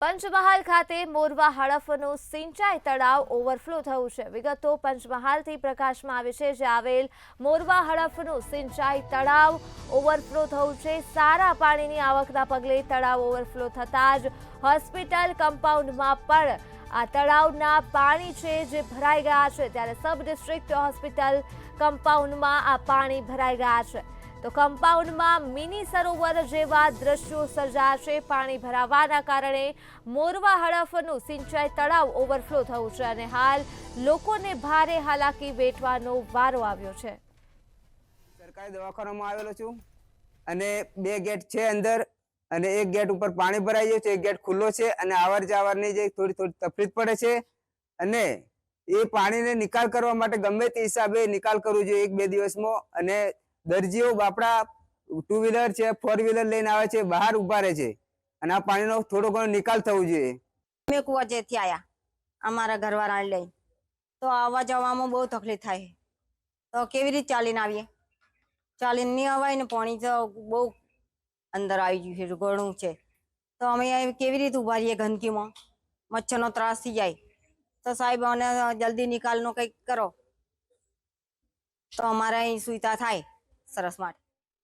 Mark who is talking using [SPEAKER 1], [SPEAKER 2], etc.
[SPEAKER 1] પંચમહાલ ખાતે મોરવા હડફનું સિંચાઈ તળાવ ઓવરફ્લો થયું છે। વિગતો પંચમહાલથી પ્રકાશમાં આવી છે, જે આવેલ મોરવા હડફનું સિંચાઈ તળાવ ઓવરફ્લો થયું છે। સારા પાણીની આવકના પગલે તળાવ ઓવરફ્લો થતાં જ હોસ્પિટલ કમ્પાઉન્ડમાં પણ આ તળાવના પાણી છે જે ભરાઈ ગયા છે। ત્યારે સબ ડિસ્ટ્રિક્ટ હોસ્પિટલ કમ્પાઉન્ડમાં આ પાણી ભરાઈ ગયા છે, તો કમ્પાઉન્ડમાં મિની સરોવર જેવા દ્રશ્યો સર્જાયા છે। પાણી ભરાવાના કારણે મોરવા હડફનું સિંચાઈ તળાવ ઓવરફ્લો થયું છે અને હાલ લોકોને ભારે હાલાકી વેઠવાનો વારો આવ્યો છે।
[SPEAKER 2] સરકારી દવાખાનામાં આવેલો છું અને બે ગેટ છે અંદર અને એક ગેટ ઉપર પાણી ભરાઈ ગયું છે, એક ગેટ ખુલ્લો છે અને આવર જાવરની જે થોડી તકલીફ પડે છે અને એ પાણીને નિકાલ કરવા માટે ગમે તે હિસાબે નિકાલ કરવો જોઈએ એક બે દિવસમાં। અને દરજીઓ બાપડા 2 વ્હીલર છે 4 વ્હીલર લઈને આવે છે, બહાર ઉભા રહે છે અને આ પાણીનો થોડો ઘણો નિકાલ થવો જોઈએ।
[SPEAKER 3] અમે કુવાજેથી આયા અમારા ઘરવાળાને લઈ, તો આવવા જવામાં બહુ તકલીફ થાય, તો કેવી રીતે ચાલીને આવીએ? ચાલીને નહીં અવાય ને પાણી તો બહુ અંદર આવી ગયું છે, ઘણું છે, તો અમે કેવી રીતે ઉભા રહીએ ગંદકીમાં? મચ્છરનો ત્રાસ થઈ જાય, તો સાહેબ અને જલ્દી નિકાલનો કંઈક કરો તો અમારે અહીં સુવિધા થાય સરસ માટે।